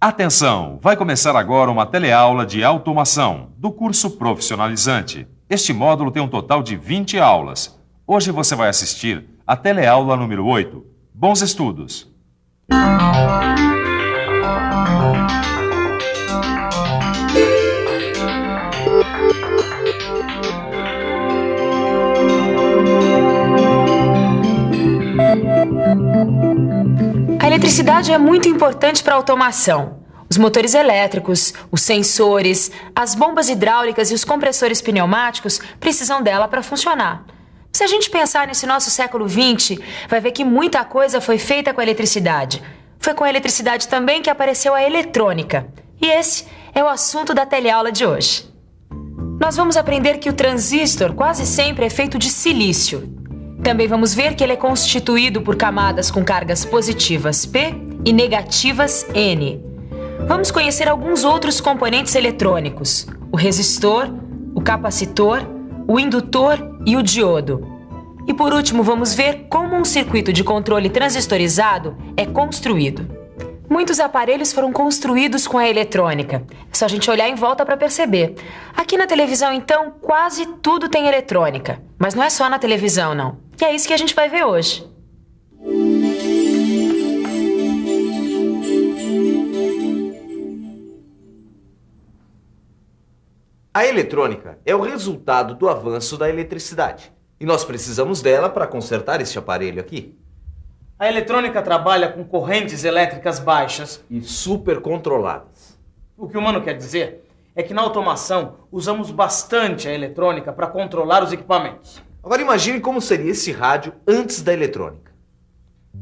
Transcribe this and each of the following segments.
Atenção! Vai começar agora uma teleaula de automação do curso profissionalizante. Este módulo tem um total de 20 aulas. Hoje você vai assistir a teleaula número 8. Bons estudos! A eletricidade é muito importante para a automação. Os motores elétricos, os sensores, as bombas hidráulicas e os compressores pneumáticos precisam dela para funcionar. Se a gente pensar nesse nosso século XX, vai ver que muita coisa foi feita com a eletricidade. Foi com a eletricidade também que apareceu a eletrônica. E esse é o assunto da teleaula de hoje. Nós vamos aprender que o transistor quase sempre é feito de silício. Também vamos ver que ele é constituído por camadas com cargas positivas P e negativas N. Vamos conhecer alguns outros componentes eletrônicos: o resistor, o capacitor, o indutor e o diodo. E por último, vamos ver como um circuito de controle transistorizado é construído. Muitos aparelhos foram construídos com a eletrônica. É só a gente olhar em volta para perceber. Aqui na televisão, então, quase tudo tem eletrônica. Mas não é só na televisão, não. E é isso que a gente vai ver hoje. A eletrônica é o resultado do avanço da eletricidade. E nós precisamos dela para consertar este aparelho aqui. A eletrônica trabalha com correntes elétricas baixas e supercontroladas. O que o Mano quer dizer é que na automação usamos bastante a eletrônica para controlar os equipamentos. Agora imagine como seria esse rádio antes da eletrônica.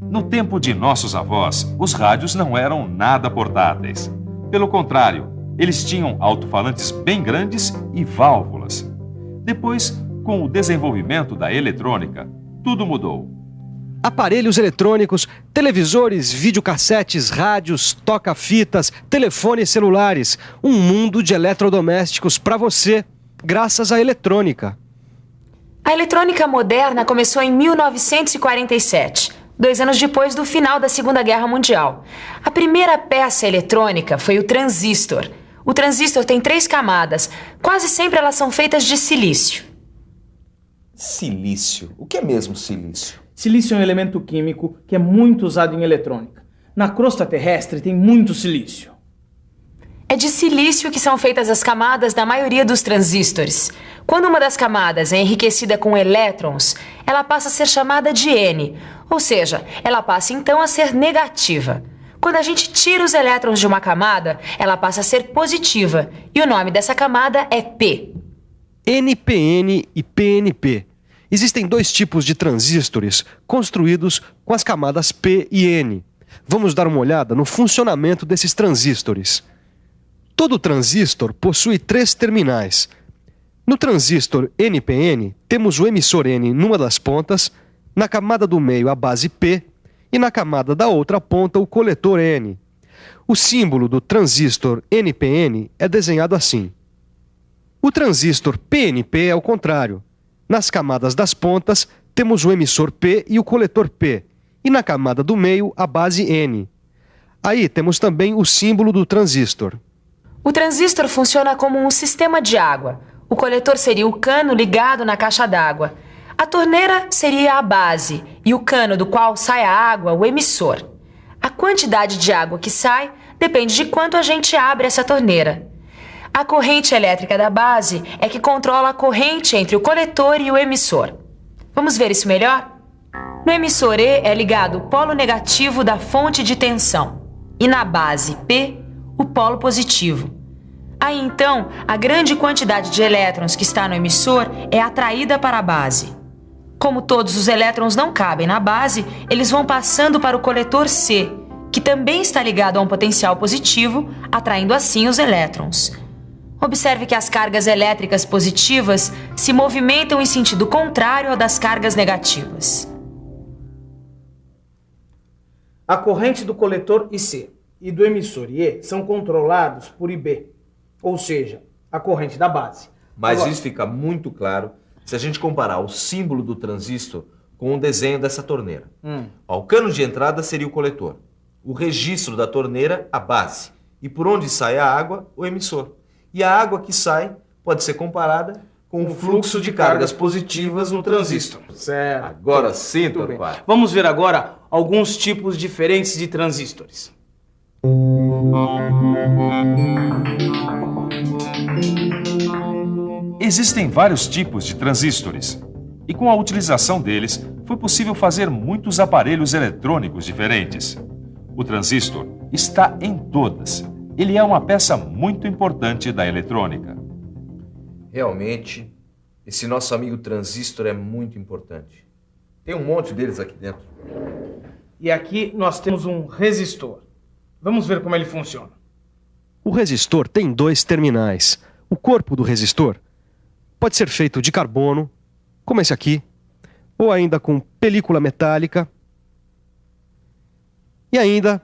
No tempo de nossos avós, os rádios não eram nada portáteis. Pelo contrário, eles tinham alto-falantes bem grandes e válvulas. Depois, com o desenvolvimento da eletrônica, tudo mudou. Aparelhos eletrônicos, televisores, videocassetes, rádios, toca-fitas, telefones celulares. Um mundo de eletrodomésticos para você, graças à eletrônica. A eletrônica moderna começou em 1947, 2 anos depois do final da Segunda Guerra Mundial. A primeira peça eletrônica foi o transistor. O transistor tem 3 camadas. Quase sempre elas são feitas de silício. Silício? O que é mesmo silício? Silício é um elemento químico que é muito usado em eletrônica. Na crosta terrestre tem muito silício. É de silício que são feitas as camadas da maioria dos transistores. Quando uma das camadas é enriquecida com elétrons, ela passa a ser chamada de N, ou seja, ela passa então a ser negativa. Quando a gente tira os elétrons de uma camada, ela passa a ser positiva, e o nome dessa camada é P. NPN e PNP. Existem 2 tipos de transistores construídos com as camadas P e N. Vamos dar uma olhada no funcionamento desses transistores. Todo transistor possui 3 terminais. No transistor NPN, temos o emissor N numa das pontas, na camada do meio a base P e na camada da outra ponta o coletor N. O símbolo do transistor NPN é desenhado assim. O transistor PNP é o contrário. Nas camadas das pontas, temos o emissor P e o coletor P, e na camada do meio, a base N. Aí temos também o símbolo do transistor. O transistor funciona como um sistema de água. O coletor seria o cano ligado na caixa d'água. A torneira seria a base, e o cano do qual sai a água, o emissor. A quantidade de água que sai depende de quanto a gente abre essa torneira. A corrente elétrica da base é que controla a corrente entre o coletor e o emissor. Vamos ver isso melhor? No emissor E é ligado o polo negativo da fonte de tensão e na base P, o polo positivo. Aí então, a grande quantidade de elétrons que está no emissor é atraída para a base. Como todos os elétrons não cabem na base, eles vão passando para o coletor C, que também está ligado a um potencial positivo, atraindo assim os elétrons. Observe que as cargas elétricas positivas se movimentam em sentido contrário ao das cargas negativas. A corrente do coletor IC e do emissor IE são controlados por IB, ou seja, a corrente da base. Mas agora, isso fica muito claro se a gente comparar o símbolo do transistor com o desenho dessa torneira. O cano de entrada seria o coletor, o registro da torneira, a base, e por onde sai a água, o emissor. E a água que sai pode ser comparada com o fluxo de cargas positivas no transistor. Certo. Agora sim, Muito bem. Torquato. Vamos ver agora alguns tipos diferentes de transistores. Existem vários tipos de transistores, e com a utilização deles foi possível fazer muitos aparelhos eletrônicos diferentes. O transistor está em todas. Ele é uma peça muito importante da eletrônica. Realmente, esse nosso amigo transistor é muito importante. Tem um monte deles aqui dentro. E aqui nós temos um resistor. Vamos ver como ele funciona. O resistor tem 2 terminais. O corpo do resistor pode ser feito de carbono, como esse aqui, ou ainda com película metálica. E ainda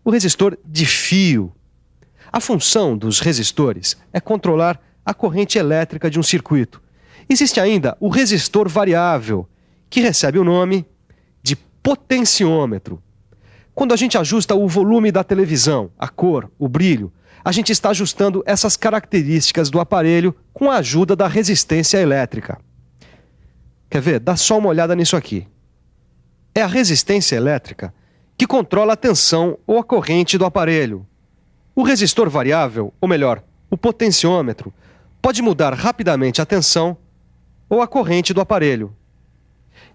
o resistor de fio. A função dos resistores é controlar a corrente elétrica de um circuito. Existe ainda o resistor variável, que recebe o nome de potenciômetro. Quando a gente ajusta o volume da televisão, a cor, o brilho, a gente está ajustando essas características do aparelho com a ajuda da resistência elétrica. Quer ver? Dá só uma olhada nisso aqui. É a resistência elétrica que controla a tensão ou a corrente do aparelho. O resistor variável, ou melhor, o potenciômetro, pode mudar rapidamente a tensão ou a corrente do aparelho.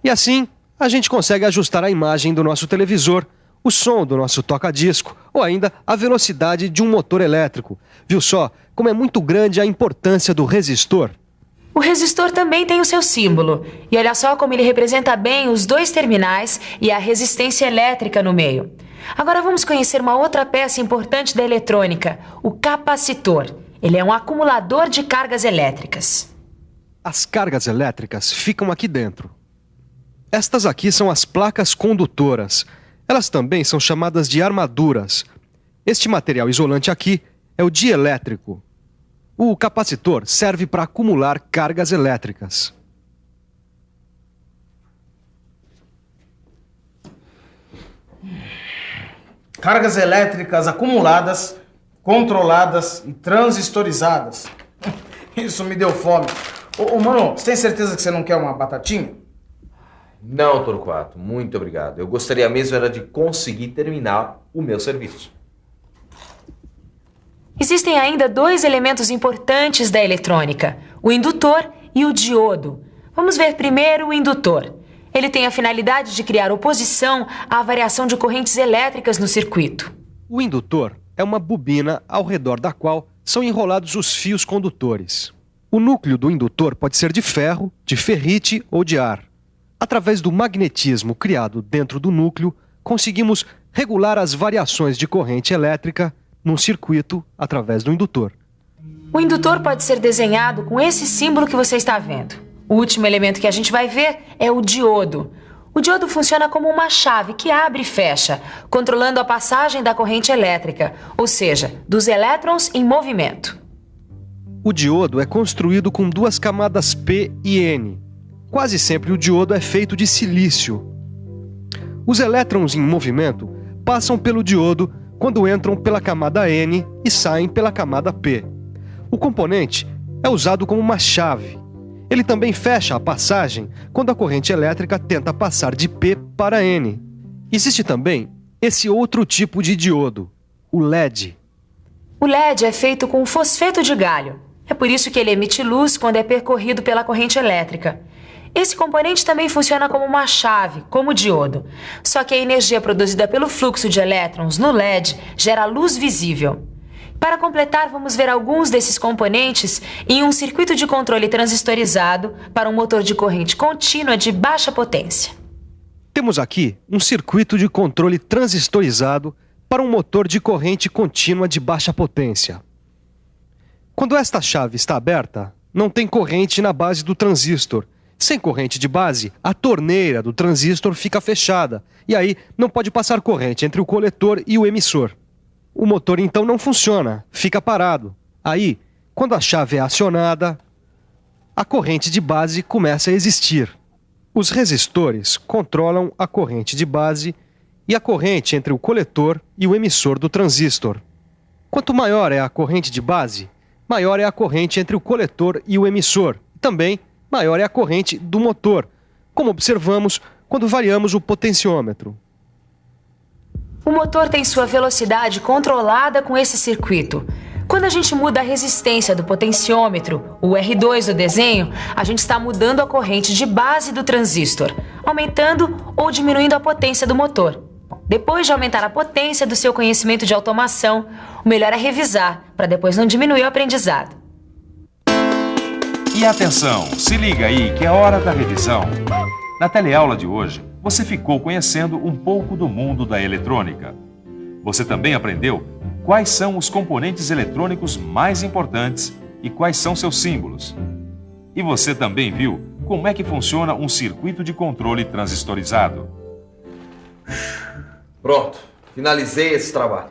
E assim, a gente consegue ajustar a imagem do nosso televisor, o som do nosso toca-disco ou ainda a velocidade de um motor elétrico. Viu só como é muito grande a importância do resistor? O resistor também tem o seu símbolo. E olha só como ele representa bem os 2 terminais e a resistência elétrica no meio. Agora vamos conhecer uma outra peça importante da eletrônica, o capacitor. Ele é um acumulador de cargas elétricas. As cargas elétricas ficam aqui dentro. Estas aqui são as placas condutoras. Elas também são chamadas de armaduras. Este material isolante aqui é o dielétrico. O capacitor serve para acumular cargas elétricas. Cargas elétricas acumuladas, controladas e transistorizadas. Isso me deu fome. Ô, mano, você tem certeza que você não quer uma batatinha? Não, Torquato, muito obrigado. Eu gostaria mesmo era de conseguir terminar o meu serviço. Existem ainda 2 elementos importantes da eletrônica, o indutor e o diodo. Vamos ver primeiro o indutor. Ele tem a finalidade de criar oposição à variação de correntes elétricas no circuito. O indutor é uma bobina ao redor da qual são enrolados os fios condutores. O núcleo do indutor pode ser de ferro, de ferrite ou de ar. Através do magnetismo criado dentro do núcleo, conseguimos regular as variações de corrente elétrica num circuito através do indutor. O indutor pode ser desenhado com esse símbolo que você está vendo. O último elemento que a gente vai ver é o diodo. O diodo funciona como uma chave que abre e fecha, controlando a passagem da corrente elétrica, ou seja, dos elétrons em movimento. O diodo é construído com 2 camadas P e N. Quase sempre o diodo é feito de silício. Os elétrons em movimento passam pelo diodo quando entram pela camada N e saem pela camada P. O componente é usado como uma chave. Ele também fecha a passagem quando a corrente elétrica tenta passar de P para N. Existe também esse outro tipo de diodo, o LED. O LED é feito com fosfeto de galho. É por isso que ele emite luz quando é percorrido pela corrente elétrica. Esse componente também funciona como uma chave, como o diodo. Só que a energia produzida pelo fluxo de elétrons no LED gera luz visível. Para completar, vamos ver alguns desses componentes em um circuito de controle transistorizado para um motor de corrente contínua de baixa potência. Temos aqui um circuito de controle transistorizado para um motor de corrente contínua de baixa potência. Quando esta chave está aberta, não tem corrente na base do transistor. Sem corrente de base, a torneira do transistor fica fechada e aí não pode passar corrente entre o coletor e o emissor. O motor então não funciona, fica parado. Aí, quando a chave é acionada, a corrente de base começa a existir. Os resistores controlam a corrente de base e a corrente entre o coletor e o emissor do transistor. Quanto maior é a corrente de base, maior é a corrente entre o coletor e o emissor. Também, maior é a corrente do motor, como observamos quando variamos o potenciômetro. O motor tem sua velocidade controlada com esse circuito. Quando a gente muda a resistência do potenciômetro, o R2 do desenho, a gente está mudando a corrente de base do transistor, aumentando ou diminuindo a potência do motor. Depois de aumentar a potência do seu conhecimento de automação, o melhor é revisar, para depois não diminuir o aprendizado. E atenção, se liga aí que é hora da revisão. Na teleaula de hoje, você ficou conhecendo um pouco do mundo da eletrônica. Você também aprendeu quais são os componentes eletrônicos mais importantes e quais são seus símbolos. E você também viu como é que funciona um circuito de controle transistorizado. Pronto, finalizei esse trabalho.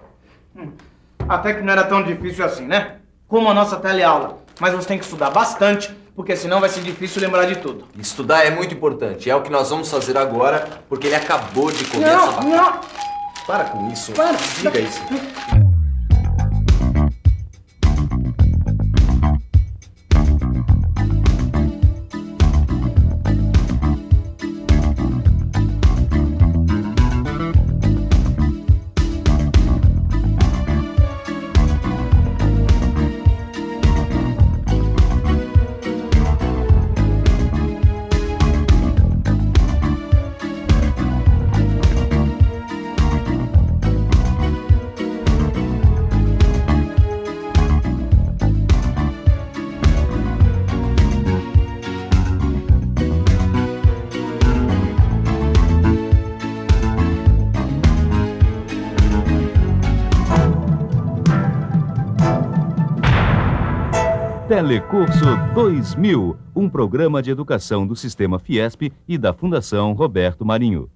Até que não era tão difícil assim, né? Como a nossa teleaula. Mas você tem que estudar bastante, porque senão vai ser difícil lembrar de tudo. Estudar é muito importante, é o que nós vamos fazer agora, porque ele acabou de comer essa batata. Não! Para com isso. Para! Diga isso. Telecurso 2000, um programa de educação do Sistema Fiesp e da Fundação Roberto Marinho.